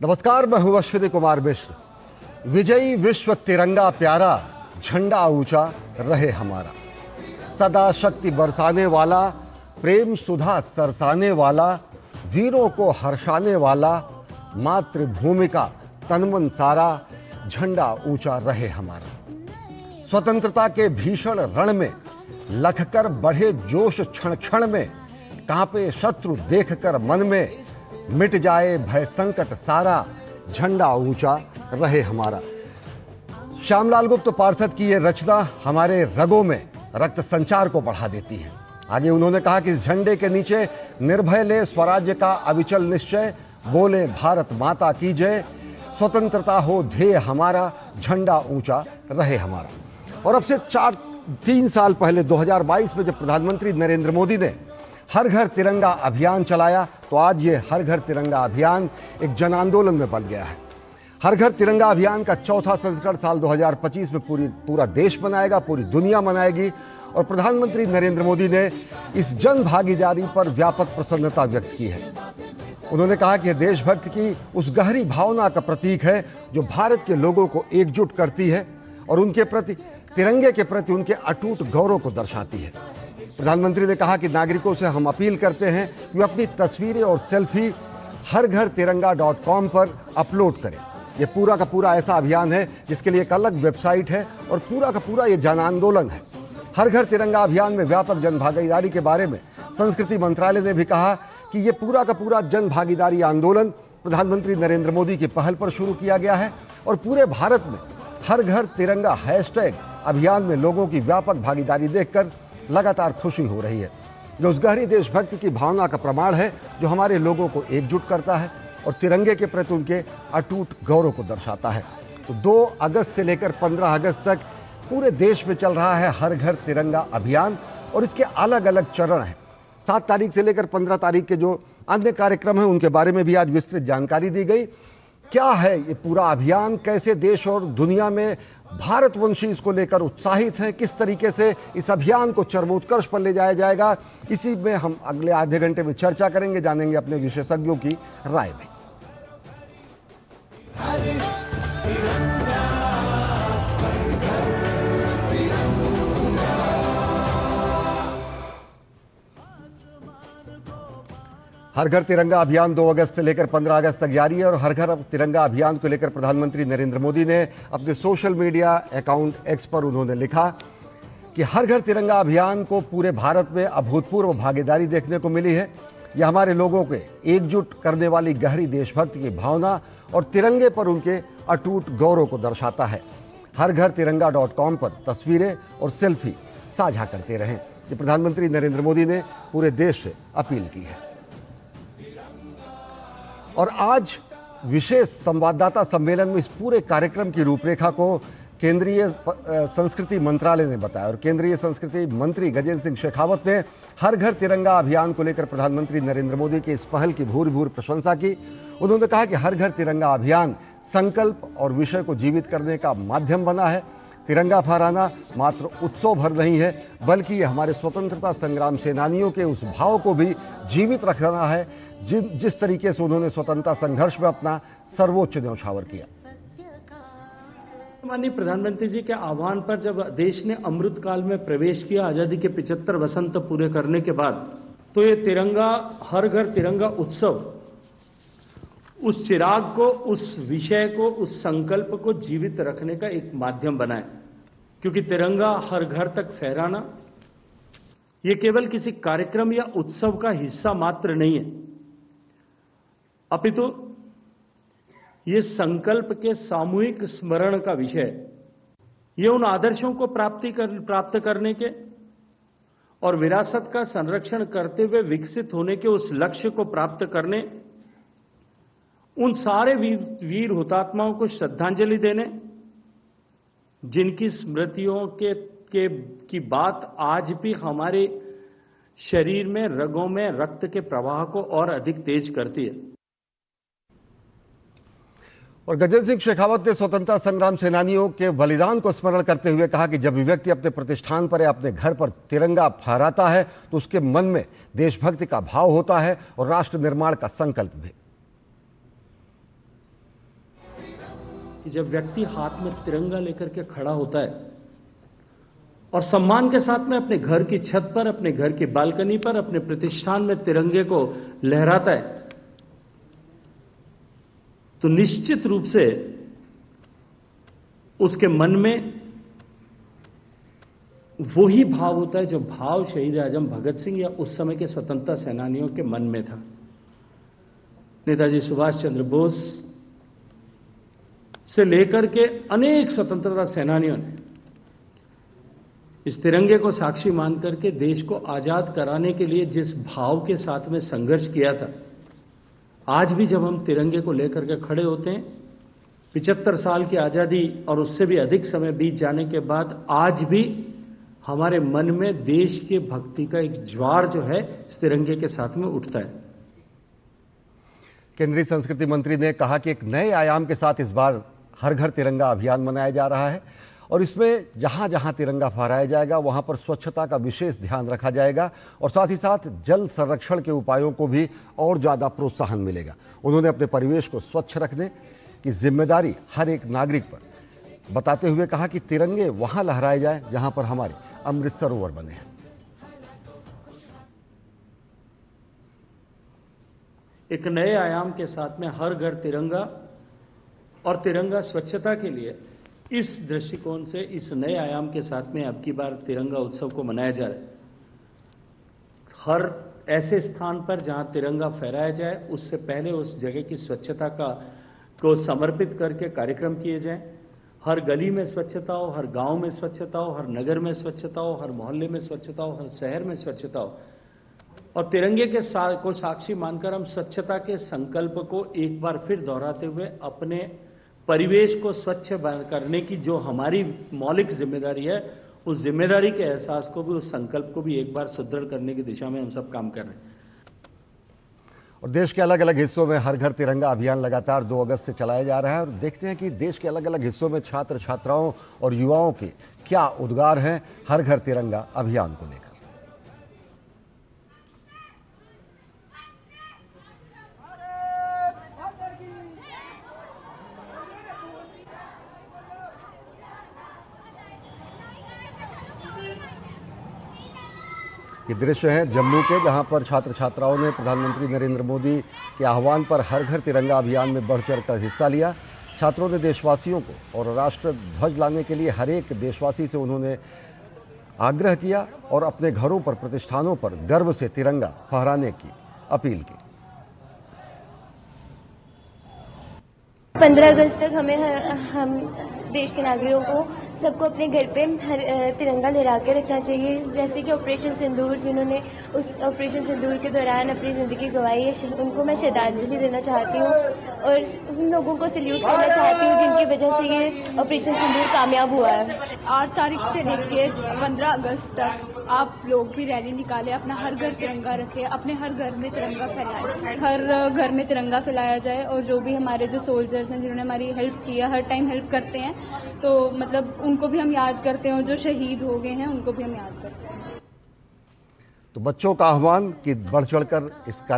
नमस्कार, मैं हूं अश्विनी कुमार मिश्र। विजयी विश्व तिरंगा प्यारा, झंडा ऊंचा रहे हमारा। सदा शक्ति बरसाने वाला, प्रेम सुधा सरसाने वाला, वीरों को हर्षाने वाला, मातृभूमि का तनमन सारा, झंडा ऊंचा रहे हमारा। स्वतंत्रता के भीषण रण में लखकर बढ़े जोश क्षण क्षण में, कांपे शत्रु देखकर मन में, मिट जाए भय संकट सारा, झंडा ऊंचा रहे हमारा। श्यामलाल गुप्त पार्षद की यह रचना हमारे रगों में रक्त संचार को बढ़ा देती है। आगे उन्होंने कहा कि इस झंडे के नीचे निर्भय ले स्वराज्य का अविचल निश्चय, बोले भारत माता की जय, स्वतंत्रता हो ध्येय हमारा, झंडा ऊंचा रहे हमारा। और अब से 3 साल पहले 2022 में जब प्रधानमंत्री नरेंद्र मोदी ने हर घर तिरंगा अभियान चलाया, तो आज ये हर घर तिरंगा अभियान एक जन आंदोलन में बन गया है। हर घर तिरंगा अभियान का चौथा संस्करण साल 2025 में पूरा देश मनाएगा, पूरी दुनिया मनाएगी। और प्रधानमंत्री नरेंद्र मोदी ने इस जन भागीदारी पर व्यापक प्रसन्नता व्यक्त की है। उन्होंने कहा कि यह देशभक्ति की उस गहरी भावना का प्रतीक है जो भारत के लोगों को एकजुट करती है और उनके प्रति, तिरंगे के प्रति उनके अटूट गौरव को दर्शाती है। प्रधानमंत्री ने कहा कि नागरिकों से हम अपील करते हैं कि वे अपनी तस्वीरें और सेल्फी harghartiranga.com पर अपलोड करें। यह पूरा का पूरा ऐसा अभियान है जिसके लिए एक अलग वेबसाइट है और पूरा का पूरा ये जन आंदोलन है। हर घर तिरंगा अभियान में व्यापक जन भागीदारी के बारे में संस्कृति मंत्रालय ने भी कहा कि यह पूरा का पूरा जन भागीदारी आंदोलन प्रधानमंत्री नरेंद्र मोदी की पहल पर शुरू किया गया है और पूरे भारत में हर घर तिरंगा हैशटैग अभियान में लोगों की व्यापक भागीदारी देखकर लगातार खुशी हो रही है, जो उस गहरी देशभक्ति की भावना का प्रमाण है जो हमारे लोगों को एकजुट करता है और तिरंगे के प्रति उनके अटूट गौरव को दर्शाता है। तो 2 अगस्त से लेकर 15 अगस्त तक पूरे देश में चल रहा है हर घर तिरंगा अभियान और इसके अलग अलग चरण हैं। 7 तारीख से लेकर 15 तारीख के जो अन्य कार्यक्रम हैं उनके बारे में भी आज विस्तृत जानकारी दी गई। क्या है ये पूरा अभियान, कैसे देश और दुनिया में भारतवंशी इसको लेकर उत्साहित हैं, किस तरीके से इस अभियान को चरमोत्कर्ष पर ले जाया जाएगा, इसी में हम अगले आधे घंटे में चर्चा करेंगे, जानेंगे अपने विशेषज्ञों की राय में। हर घर तिरंगा अभियान 2 अगस्त से लेकर 15 अगस्त तक जारी है और हर घर तिरंगा अभियान को लेकर प्रधानमंत्री नरेंद्र मोदी ने अपने सोशल मीडिया अकाउंट एक्स पर उन्होंने लिखा कि हर घर तिरंगा अभियान को पूरे भारत में अभूतपूर्व भागीदारी देखने को मिली है। यह हमारे लोगों के एकजुट करने वाली गहरी देशभक्ति की भावना और तिरंगे पर उनके अटूट गौरव को दर्शाता है। harghartiranga.com पर तस्वीरें और सेल्फी साझा करते रहें, ये प्रधानमंत्री नरेंद्र मोदी ने पूरे देश से अपील की है। और आज विशेष संवाददाता सम्मेलन में इस पूरे कार्यक्रम की रूपरेखा को केंद्रीय संस्कृति मंत्रालय ने बताया और केंद्रीय संस्कृति मंत्री गजेंद्र सिंह शेखावत ने हर घर तिरंगा अभियान को लेकर प्रधानमंत्री नरेंद्र मोदी की इस पहल की भूरि भूरि प्रशंसा की। उन्होंने कहा कि हर घर तिरंगा अभियान संकल्प और विषय को जीवित करने का माध्यम बना है। तिरंगा फहराना मात्र उत्सव भर नहीं है, बल्कि ये हमारे स्वतंत्रता संग्राम सेनानियों के उस भाव को भी जीवित रखना है जिस तरीके से उन्होंने स्वतंत्रता संघर्ष में अपना सर्वोच्च न्यौछावर किया। माननीय प्रधानमंत्री जी के आह्वान पर जब देश ने अमृत काल में प्रवेश किया, आजादी के 75 वसंत पूरे करने के बाद, तो ये तिरंगा, हर घर तिरंगा उत्सव उस चिराग को, उस विषय को, उस संकल्प को जीवित रखने का एक माध्यम बना है। क्योंकि तिरंगा हर घर तक फहराना ये केवल किसी कार्यक्रम या उत्सव का हिस्सा मात्र नहीं है, अपितु ये संकल्प के सामूहिक स्मरण का विषय है। ये उन आदर्शों को प्राप्त करने के और विरासत का संरक्षण करते हुए विकसित होने के उस लक्ष्य को प्राप्त करने, उन सारे वीर हुतात्माओं को श्रद्धांजलि देने जिनकी स्मृतियों की बात आज भी हमारे शरीर में, रगों में रक्त के प्रवाह को और अधिक तेज करती है। और गजेंद्र सिंह शेखावत ने स्वतंत्रता संग्राम सेनानियों के बलिदान को स्मरण करते हुए कहा कि जब भी व्यक्ति अपने प्रतिष्ठान पर या अपने घर पर तिरंगा फहराता है तो उसके मन में देशभक्ति का भाव होता है और राष्ट्र निर्माण का संकल्प भी। कि जब व्यक्ति हाथ में तिरंगा लेकर के खड़ा होता है और सम्मान के साथ में अपने घर की छत पर, अपने घर की बालकनी पर, अपने प्रतिष्ठान में तिरंगे को लहराता है, तो निश्चित रूप से उसके मन में वही भाव होता है जो भाव शहीद आजम भगत सिंह या उस समय के स्वतंत्रता सेनानियों के मन में था। नेताजी सुभाष चंद्र बोस से लेकर के अनेक स्वतंत्रता सेनानियों ने इस तिरंगे को साक्षी मान करके देश को आजाद कराने के लिए जिस भाव के साथ में संघर्ष किया था, आज भी जब हम तिरंगे को लेकर के खड़े होते हैं, 75 साल की आजादी और उससे भी अधिक समय बीत जाने के बाद आज भी हमारे मन में देश के भक्ति का एक ज्वार जो है इस तिरंगे के साथ में उठता है। केंद्रीय संस्कृति मंत्री ने कहा कि एक नए आयाम के साथ इस बार हर घर तिरंगा अभियान मनाया जा रहा है और इसमें जहां जहां तिरंगा फहराया जाएगा वहां पर स्वच्छता का विशेष ध्यान रखा जाएगा और साथ ही साथ जल संरक्षण के उपायों को भी और ज़्यादा प्रोत्साहन मिलेगा। उन्होंने अपने परिवेश को स्वच्छ रखने की जिम्मेदारी हर एक नागरिक पर बताते हुए कहा कि तिरंगे वहां लहराए जाएं जहां पर हमारे अमृत सरोवर बने हैं। एक नए आयाम के साथ में हर घर तिरंगा और तिरंगा स्वच्छता के लिए इस दृष्टिकोण से इस नए आयाम के साथ में अब की बार तिरंगा उत्सव को मनाया जा रहा है। हर ऐसे स्थान पर जहां तिरंगा फहराया जाए उससे पहले उस जगह की स्वच्छता को समर्पित करके कार्यक्रम किए जाएं। हर गली में स्वच्छता हो, हर गांव में स्वच्छता हो, हर नगर में स्वच्छता हो, हर मोहल्ले में स्वच्छता हो, हर शहर में स्वच्छता हो और तिरंगे के को साक्षी मानकर हम स्वच्छता के संकल्प को एक बार फिर दोहराते हुए अपने परिवेश को स्वच्छ करने की जो हमारी मौलिक जिम्मेदारी है, उस जिम्मेदारी के एहसास को भी, उस संकल्प को भी एक बार सुदृढ़ करने की दिशा में हम सब काम कर रहे हैं। और देश के अलग अलग हिस्सों में हर घर तिरंगा अभियान लगातार 2 अगस्त से चलाया जा रहा है और देखते हैं कि देश के अलग अलग हिस्सों में छात्र छात्राओं और युवाओं के क्या उद्गार हैं हर घर तिरंगा अभियान को लेकर। ये दृश्य है जम्मू के, जहां पर छात्र छात्राओं ने प्रधानमंत्री नरेंद्र मोदी के आह्वान पर हर घर तिरंगा अभियान में बढ़ चढ़ कर हिस्सा लिया। छात्रों ने देशवासियों को और राष्ट्र ध्वज लाने के लिए हर एक देशवासी से उन्होंने आग्रह किया और अपने घरों पर, प्रतिष्ठानों पर गर्व से तिरंगा फहराने की अपील की। 15 अगस्त तक हम देश के नागरिकों को सबको अपने घर पे तिरंगा लहरा के रखना चाहिए। जैसे कि ऑपरेशन सिंदूर, जिन्होंने उस ऑपरेशन सिंदूर के दौरान अपनी ज़िंदगी गंवाई है, उनको मैं श्रद्धांजलि देना चाहती हूँ और उन लोगों को सल्यूट करना चाहती हूँ जिनकी वजह से ये ऑपरेशन सिंदूर कामयाब हुआ है। 8 तारीख से लेकर 15 अगस्त तक आप लोग भी रैली निकालें, अपना हर घर तिरंगा रखें, अपने हर घर में तिरंगा फैलाएं। हर घर में तिरंगा फैलाया जाए और जो भी हमारे जो सोल्जर्स हैं जिन्होंने हमारी हेल्प किया, हर टाइम हेल्प करते हैं, तो मतलब उनको भी हम याद करते हैं और जो शहीद हो गए हैं उनको भी हम याद करते हैं। तो बच्चों का आह्वान कि बढ़ चढ़कर इस कार्यक्रम